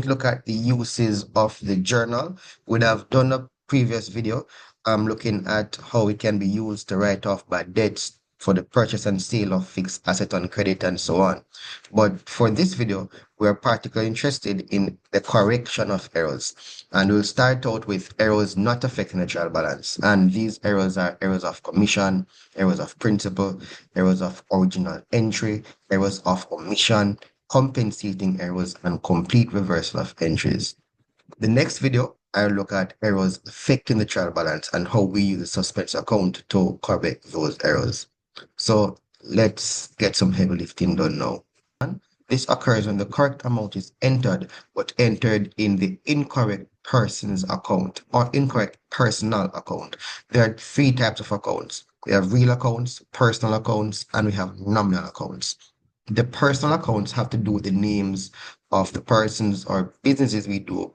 to look at the uses of the journal. We'd have done a previous video looking at how it can be used to write off bad debts for the purchase and sale of fixed asset on credit and so on. But for this video, we're particularly interested in the correction of errors. And we'll start out with errors not affecting the trial balance. And these errors are errors of commission, errors of principal, errors of original entry, errors of omission, compensating errors, and complete reversal of entries. The next video, I'll look at errors affecting the trial balance and how we use the suspense account to correct those errors. So let's get some heavy lifting done now. This occurs when the correct amount is entered, but entered in the incorrect person's account or incorrect personal account. There are three types of accounts. We have real accounts, personal accounts, and we have nominal accounts. The personal accounts have to do with the names of the persons or businesses we do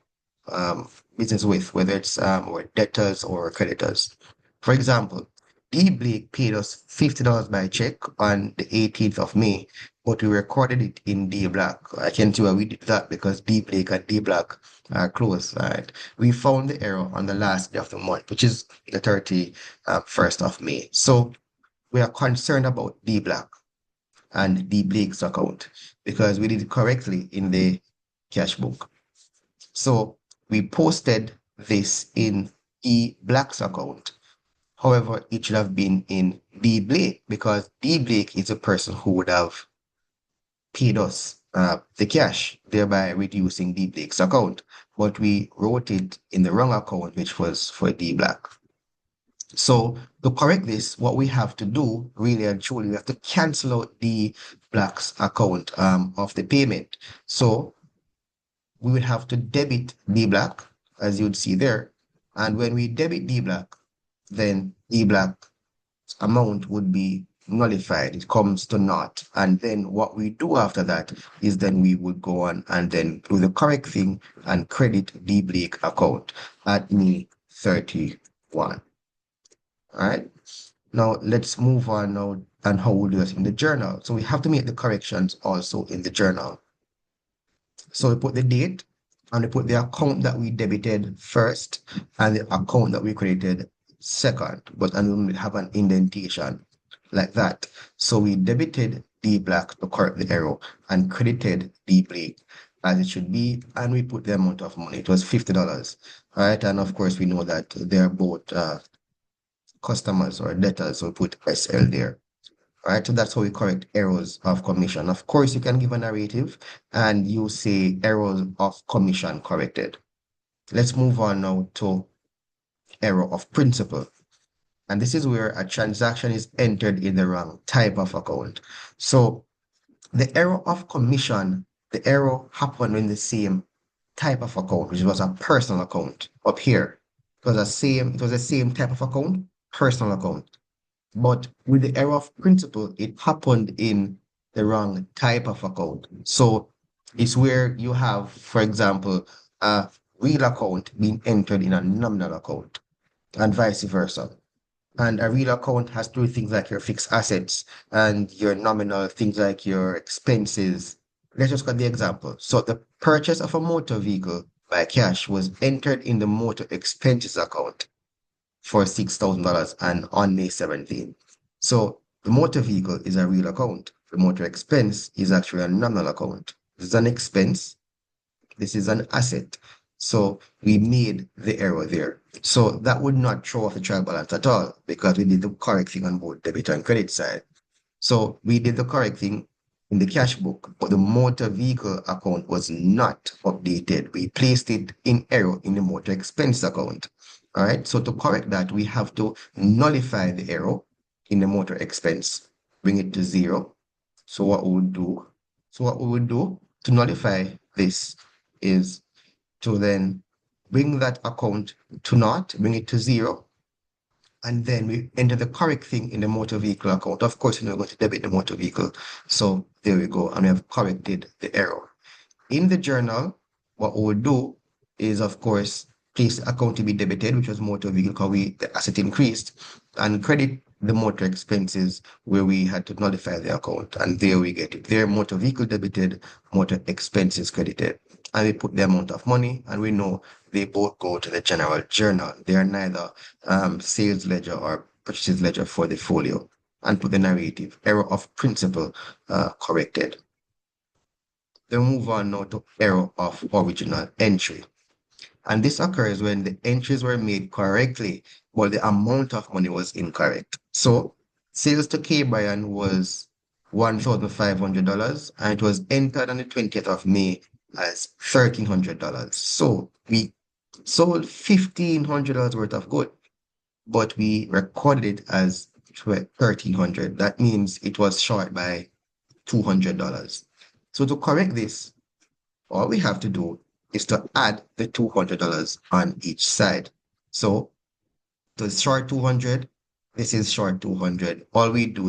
business with, whether it's or debtors or creditors. For example, D. Blake paid us $50 by check on the 18th of May, but we recorded it in D. Black. I can see why we did that because D. Blake and D. Black are close, right? We found the error on the last day of the month, which is the 31st of May. So we are concerned about D. Black and D. Blake's account because we did it correctly in the cash book. So we posted this in D. Black's account. However, it should have been in D. Blake because D. Blake is a person who would have paid us the cash, thereby reducing D. Blake's account. But we wrote it in the wrong account, which was for D. Black. So to correct this, what we have to do, really and truly, we have to cancel out D. Black's account of the payment. So we would have to debit D. Black, as you would see there. And when we debit D. Black, then D. Black's amount would be nullified. It comes to naught. And then what we do after that is then we would go on and then do the correct thing and credit D. Blake account at May 31. All right. Now let's move on now and how we'll do this in the journal. So we have to make the corrections also in the journal. So we put the date and we put the account that we debited first and the account that we credited second, and we have an indentation like that. So we debited D. Black to correct the error and credited D. Blake as it should be, and we put the amount of money. It was $50. All right, and of course we know that they're both customers or debtors, so we put SL there. All right, so that's how we correct errors of commission. Of course, you can give a narrative and you say errors of commission corrected. Let's move on now to error of principal. And this is where a transaction is entered in the wrong type of account. So the error of commission, the error happened in the same type of account, which was a personal account up here. It was the same type of account, personal account. But with the error of principal, it happened in the wrong type of account. So it's where you have, for example, a real account being entered in a nominal account and vice versa. And a real account has to do things like your fixed assets and your nominal things like your expenses. Let's just get the example. So the purchase of a motor vehicle by cash was entered in the motor expenses account for $6,000 and on May 17th. So the motor vehicle is a real account. The motor expense is actually a nominal account. This is an expense. This is an asset. So we made the error there. So that would not throw off the trial balance at all because we did the correct thing on both debit and credit side. So we did the correct thing in the cash book, but the motor vehicle account was not updated. We placed it in error in the motor expense account. All right. So to correct that, we have to nullify the error in the motor expense, bring it to 0. So what we would do to nullify this is to then bring that account to naught, bring it to 0, and then we enter the correct thing in the motor vehicle account. Of course, we're going to debit the motor vehicle. So there we go, and we have corrected the error. In the journal, what we would do is, of course, place the account to be debited, which was motor vehicle because the asset increased, and credit the motor expenses where we had to nullify the account. And there we get it. There, motor vehicle debited, motor expenses credited. and we put the amount of money, and we know they both go to the general journal. They are neither sales ledger or purchases ledger for the folio, and put the narrative error of principle corrected. Then move on now to error of original entry. And this occurs when the entries were made correctly, but the amount of money was incorrect. So sales to K. Bryan was $1,500, and it was entered on the 20th of May as $1,300. So we sold $1,500 worth of good, but we recorded it as $1,300. That means it was short by $200. So to correct this, all we have to do is to add the $200 on each side. So to short 200, this is short 200. All we do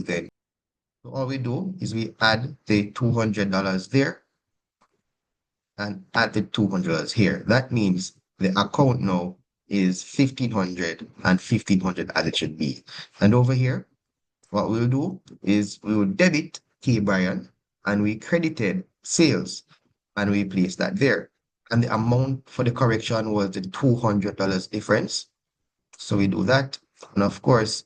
is we add the $200 there and add the $200 here. That means the account now is 1,500 and 1,500 as it should be. And over here, what we'll do is we will debit K. Bryan and we credited sales and we place that there. And the amount for the correction was the $200 difference. So we do that. And of course,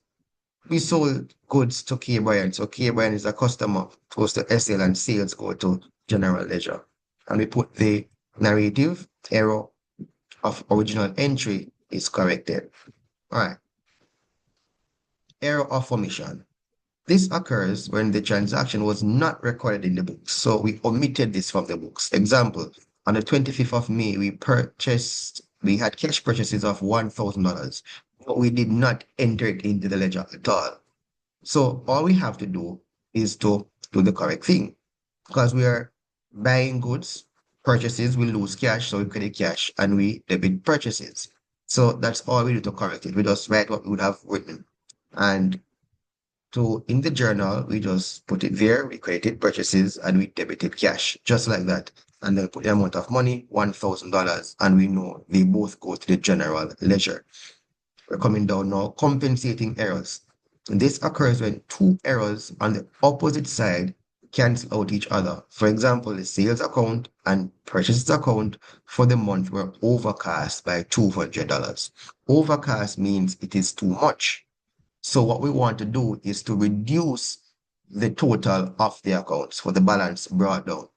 we sold goods to K. Bryan. So K. Bryan is a customer, goes to SL, and sales go to general ledger. And we put the narrative error of original entry is corrected. All right. Error of omission. This occurs when the transaction was not recorded in the books. So we omitted this from the books. Example, on the 25th of May, we had cash purchases of $1,000, but we did not enter it into the ledger at all. So all we have to do is to do the correct thing. Because we are buying goods, purchases, we lose cash, so we credit cash, and we debit purchases. So that's all we do to correct it. We just write what we would have written. And in the journal, we just put it there, we credited purchases, and we debited cash, just like that. And then put the amount of money, $1,000, and we know they both go to the general ledger. We're coming down now, compensating errors. And this occurs when two errors on the opposite side cancel out each other. For example, the sales account and purchases account for the month were overcast by $200. Overcast means it is too much. So what we want to do is to reduce the total of the accounts for the balance brought down.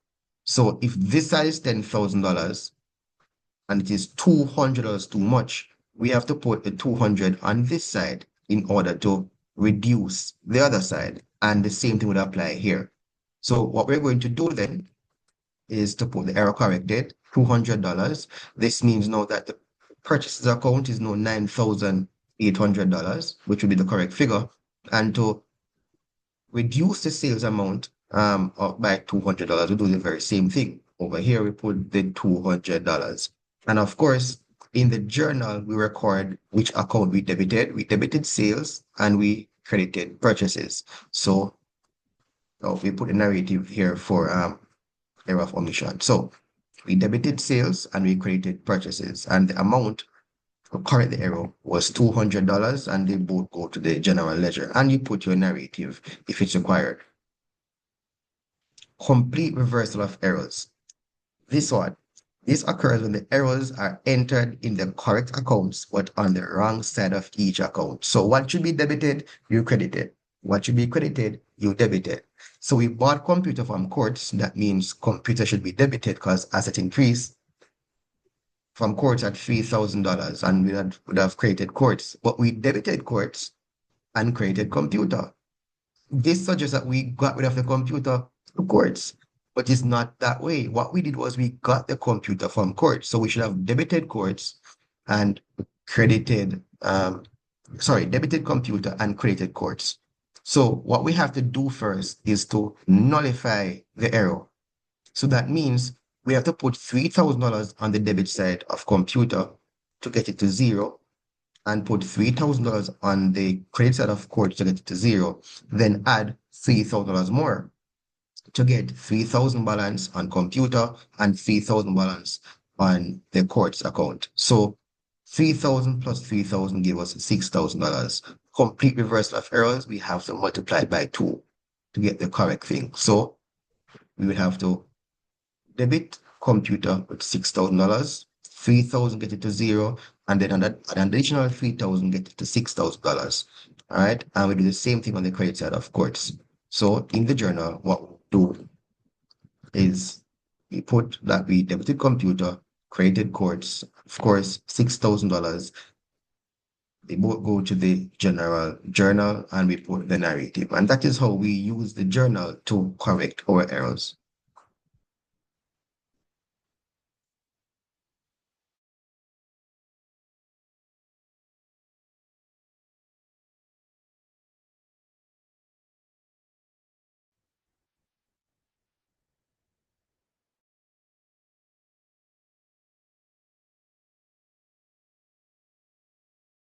So if this side is $10,000 and it is $200 too much, we have to put the 200 on this side in order to reduce the other side. And the same thing would apply here. So what we're going to do then is to put the error corrected, $200. This means now that the purchases account is now $9,800, which would be the correct figure. And to reduce the sales amount by $200, we do the very same thing. Over here, we put the $200. And of course, in the journal, we record which account we debited. We debited sales and we credited purchases. So we put a narrative here for error of omission. So we debited sales and we credited purchases, and the amount to correct the error was $200, and they both go to the general ledger. And you put your narrative if it's required. Complete reversal of errors. This occurs when the errors are entered in the correct accounts, but on the wrong side of each account. So what should be debited, you credited. What should be credited, you debited. So we bought computer from Courts. That means computer should be debited because asset increase from Courts at $3,000, and we would have created Courts, but we debited Courts and created computer. This suggests that we got rid of the computer to Courts, but it's not that way. What we did was we got the computer from Courts, so we should have debited Courts and credited, debited computer and credited Courts. So what we have to do first is to nullify the error. So that means we have to put $3,000 on the debit side of computer to get it to zero, and put $3,000 on the credit side of Courts to get it to zero, then add $3,000 more to get 3,000 balance on computer and 3,000 balance on the Courts account. So 3,000 plus 3,000 give us $6,000. Complete reversal of errors, we have to multiply by 2 to get the correct thing. So we would have to debit computer with $6,000, 3,000 get it to zero, and then an additional 3,000 get it to $6,000. All right, and we do the same thing on the credit side, of course. So in the journal, what we do is we put that we debited computer, credited courts, of course, $6,000. They both go to the general journal and we put the narrative. And that is how we use the journal to correct our errors.